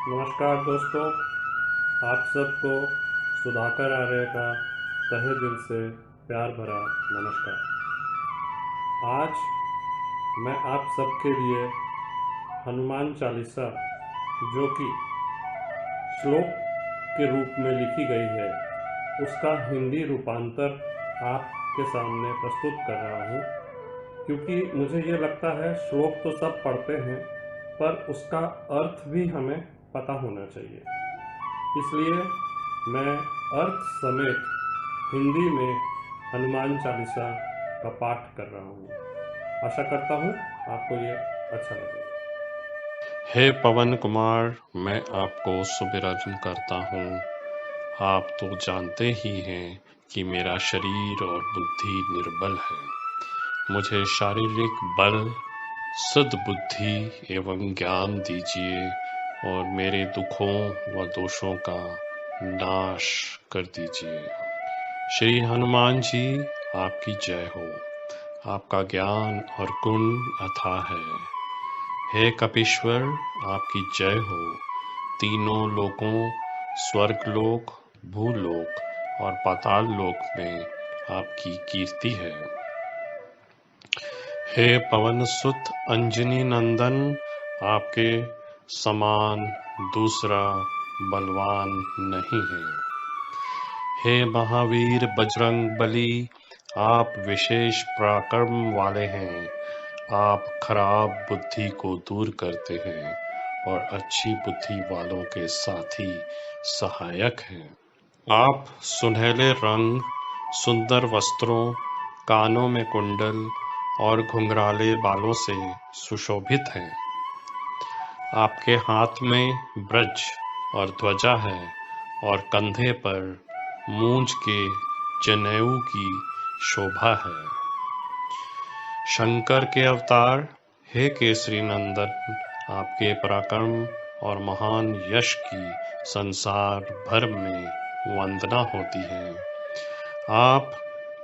नमस्कार दोस्तों, आप सबको सुधाकर आर्य का तहे दिल से प्यार भरा नमस्कार। आज मैं आप सबके लिए हनुमान चालीसा, जो कि श्लोक के रूप में लिखी गई है, उसका हिंदी रूपांतर आपके सामने प्रस्तुत कर रहा हूँ। क्योंकि मुझे ये लगता है श्लोक तो सब पढ़ते हैं, पर उसका अर्थ भी हमें पता होना चाहिए। इसलिए मैं अर्थ समेत हिंदी में हनुमान चालीसा का पाठ कर रहा हूँ। आशा करता हूँ आपको ये अच्छा लगेगा। हे पवन कुमार, मैं आपको सुमिरन करता हूँ। आप तो जानते ही हैं कि मेरा शरीर और बुद्धि निर्बल है। मुझे शारीरिक बल, शुद्ध बुद्धि एवं ज्ञान दीजिए और मेरे दुखों व दोषों का नाश कर दीजिए। श्री हनुमान जी, आपकी जय हो। आपका ज्ञान और गुण अथाह है। हे कपीश्वर, आपकी जय हो। तीनों लोकों, स्वर्गलोक, भूलोक और पाताल लोक में आपकी कीर्ति है। हे पवन सुत अंजनी नंदन, आपके समान दूसरा बलवान नहीं है। हे महावीर बजरंग बली, आप विशेष पराक्रम वाले हैं। आप खराब बुद्धि को दूर करते हैं और अच्छी बुद्धि वालों के साथी सहायक हैं। आप सुनहले रंग, सुंदर वस्त्रों, कानों में कुंडल और घुंघराले बालों से सुशोभित हैं। आपके हाथ में ब्रज और ध्वजा है और कंधे पर मूंछ के जनेऊ की शोभा है। शंकर के अवतार, हे केसरी नंदन, आपके पराक्रम और महान यश की संसार भर में वंदना होती है। आप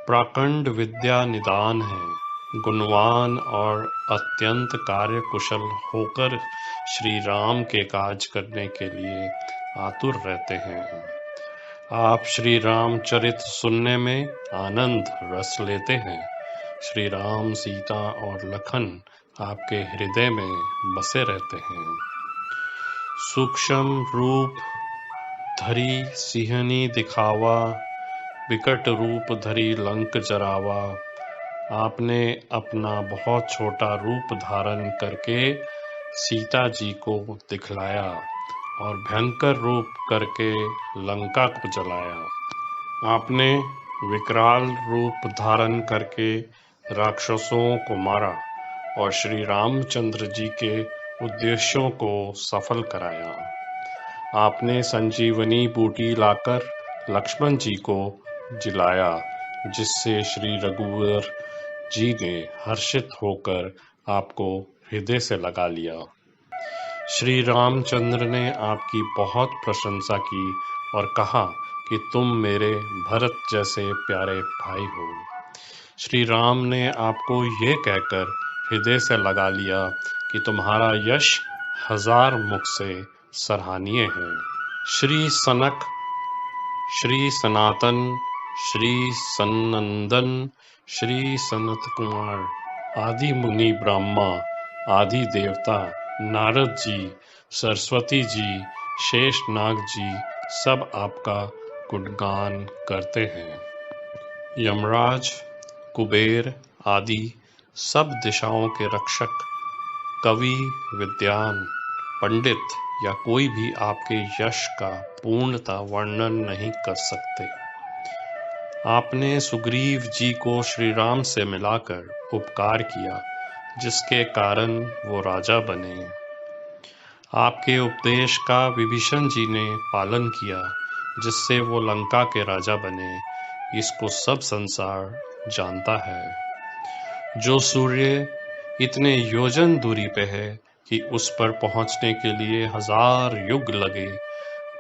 प्रकांड विद्या निदान हैं, गुणवान और अत्यंत कार्य कुशल होकर श्री राम के काज करने के लिए आतुर रहते हैं। आप श्री रामचरित सुनने में आनंद रस लेते हैं। श्री राम, सीता और लखन आपके हृदय में बसे रहते हैं। सूक्ष्म रूप धरी सिंहनी दिखावा, विकट रूप धरी लंक जरावा। आपने अपना बहुत छोटा रूप धारण करके सीता जी को दिखलाया और भयंकर रूप करके लंका को जलाया। आपने विकराल रूप धारण करके राक्षसों को मारा और श्री रामचंद्र जी के उद्देश्यों को सफल कराया। आपने संजीवनी बूटी लाकर लक्ष्मण जी को जिलाया, जिससे श्री रघुवर जी ने हर्षित होकर आपको हृदय से लगा लिया। श्री रामचंद्र ने आपकी बहुत प्रशंसा की और कहा कि तुम मेरे भरत जैसे प्यारे भाई हो। श्री राम ने आपको ये कहकर हृदय से लगा लिया कि तुम्हारा यश 1000 मुख से सराहनीय है। श्री सनक, श्री सनातन, श्री सनंदन, श्री सनत कुमार, आदि मुनि ब्रह्मा, आदि देवता, नारद जी, सरस्वती जी, शेषनाग जी सब आपका गुणगान करते हैं। यमराज, कुबेर आदि सब दिशाओं के रक्षक, कवि, विद्वान, पंडित या कोई भी आपके यश का पूर्णतः वर्णन नहीं कर सकते। आपने सुग्रीव जी को श्री राम से मिलाकर उपकार किया, जिसके कारण वो राजा बने। आपके उपदेश का विभीषण जी ने पालन किया, जिससे वो लंका के राजा बने। इसको सब संसार जानता है। जो सूर्य इतने योजन दूरी पे है कि उस पर पहुंचने के लिए 1000 युग लगे,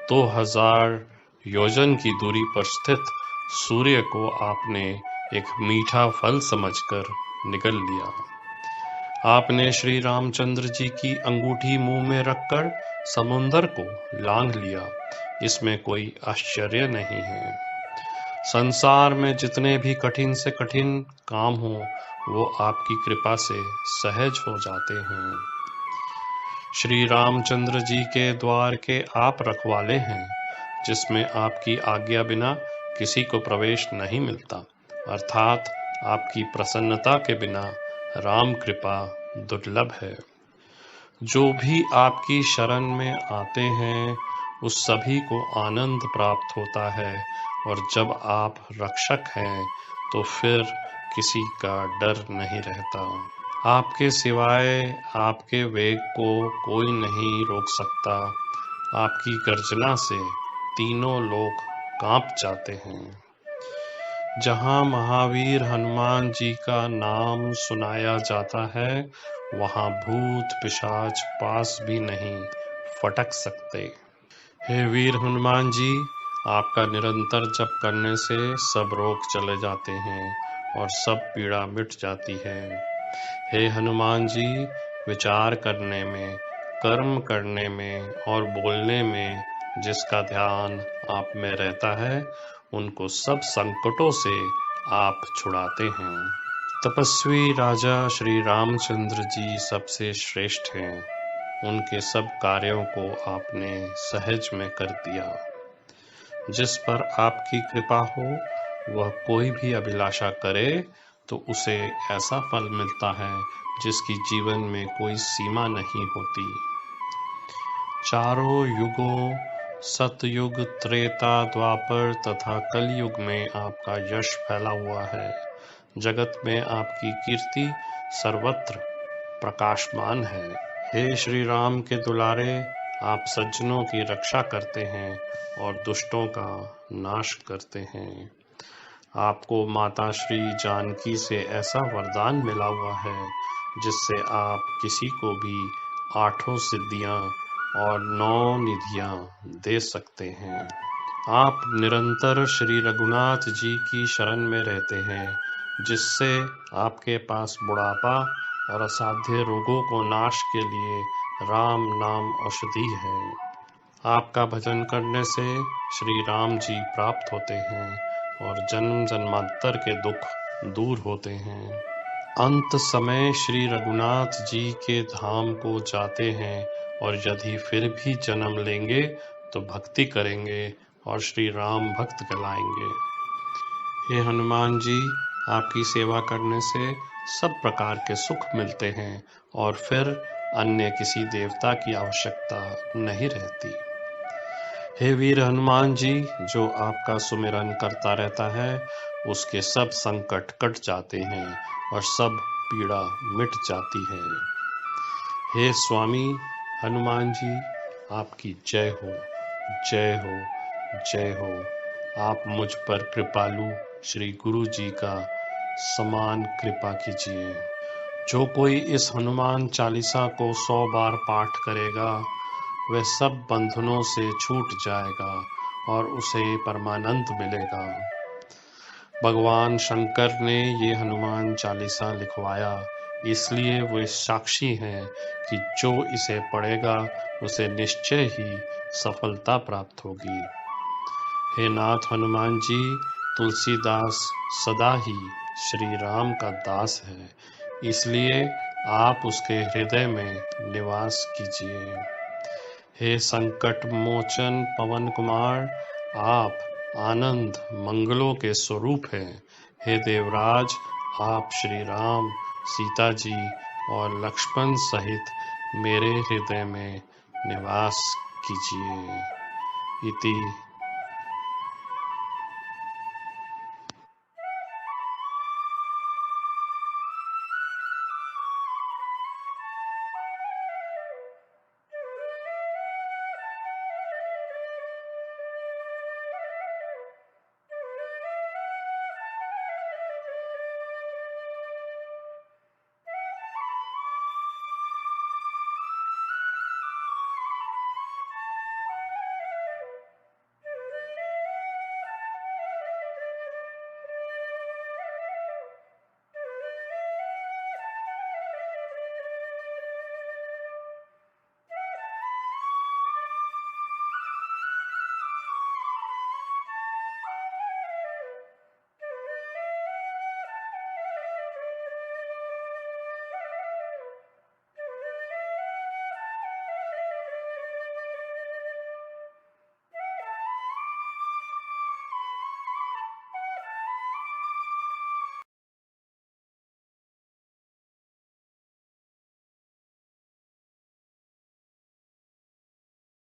तो 1000 योजन की दूरी पर स्थित सूर्य को आपने एक मीठा फल समझकर निगल लिया। आपने श्री रामचंद्र जी की अंगूठी मुंह में रखकर समुंदर को लांघ लिया, इसमें कोई आश्चर्य नहीं है। संसार में जितने भी कठिन से कठिन काम हो, वो आपकी कृपा से सहज हो जाते हैं। श्री रामचंद्र जी के द्वार के आप रखवाले हैं, जिसमें आपकी आज्ञा बिना किसी को प्रवेश नहीं मिलता, अर्थात आपकी प्रसन्नता के बिना राम कृपा दुर्लभ है। जो भी आपकी शरण में आते हैं, उस सभी को आनंद प्राप्त होता है, और जब आप रक्षक हैं तो फिर किसी का डर नहीं रहता। आपके सिवाय आपके वेग को कोई नहीं रोक सकता। आपकी गर्जना से तीनों लोग कांप जाते हैं। जहां महावीर हनुमान जी का नाम सुनाया जाता है, वहां भूत पिशाच पास भी नहीं फटक सकते। हे वीर हनुमान जी, आपका निरंतर जप करने से सब रोग चले जाते हैं और सब पीड़ा मिट जाती है। हे हनुमान जी, विचार करने में, कर्म करने में और बोलने में जिसका ध्यान आप में रहता है, उनको सब संकटों से आप छुड़ाते हैं। तपस्वी राजा श्री रामचंद्र जी सबसे श्रेष्ठ हैं। उनके सब कार्यों को आपने सहज में कर दिया। जिस पर आपकी कृपा हो, वह कोई भी अभिलाषा करे तो उसे ऐसा फल मिलता है जिसकी जीवन में कोई सीमा नहीं होती। चारों युगों, सतयुग, त्रेता, द्वापर तथा कलयुग में आपका यश फैला हुआ है। जगत में आपकी कीर्ति सर्वत्र प्रकाशमान है। हे श्री राम के दुलारे, आप सज्जनों की रक्षा करते हैं और दुष्टों का नाश करते हैं। आपको माता श्री जानकी से ऐसा वरदान मिला हुआ है, जिससे आप किसी को भी 8 सिद्धियां और 9 निधियां दे सकते हैं। आप निरंतर श्री रघुनाथ जी की शरण में रहते हैं, जिससे आपके पास बुढ़ापा और असाध्य रोगों को नाश के लिए राम नाम औषधि है। आपका भजन करने से श्री राम जी प्राप्त होते हैं और जन्म जन्मांतर के दुख दूर होते हैं। अंत समय श्री रघुनाथ जी के धाम को जाते हैं, और यदि फिर भी जन्म लेंगे तो भक्ति करेंगे और श्री राम भक्त कहलाएंगे। हे हनुमान जी, आपकी सेवा करने से सब प्रकार के सुख मिलते हैं और फिर अन्य किसी देवता की आवश्यकता नहीं रहती। हे वीर हनुमान जी, जो आपका सुमिरन करता रहता है, उसके सब संकट कट जाते हैं और सब पीड़ा मिट जाती है। हे स्वामी हनुमान जी, आपकी जय हो, जय हो, जय हो। आप मुझ पर कृपालु श्री गुरु जी का समान कृपा कीजिए। जो कोई इस हनुमान चालीसा को 100 बार पाठ करेगा, वह सब बंधनों से छूट जाएगा और उसे परमानंद मिलेगा। भगवान शंकर ने ये हनुमान चालीसा लिखवाया, इसलिए वे साक्षी हैं कि जो इसे पढ़ेगा उसे निश्चय ही सफलता प्राप्त होगी। हे नाथ हनुमान जी, तुलसीदास सदा ही श्री राम का दास है, इसलिए आप उसके हृदय में निवास कीजिए। हे संकट मोचन पवन कुमार, आप आनंद मंगलों के स्वरूप हैं। हे देवराज, आप श्री राम, सीता जी और लक्ष्मण सहित मेरे हृदय में निवास कीजिए। इति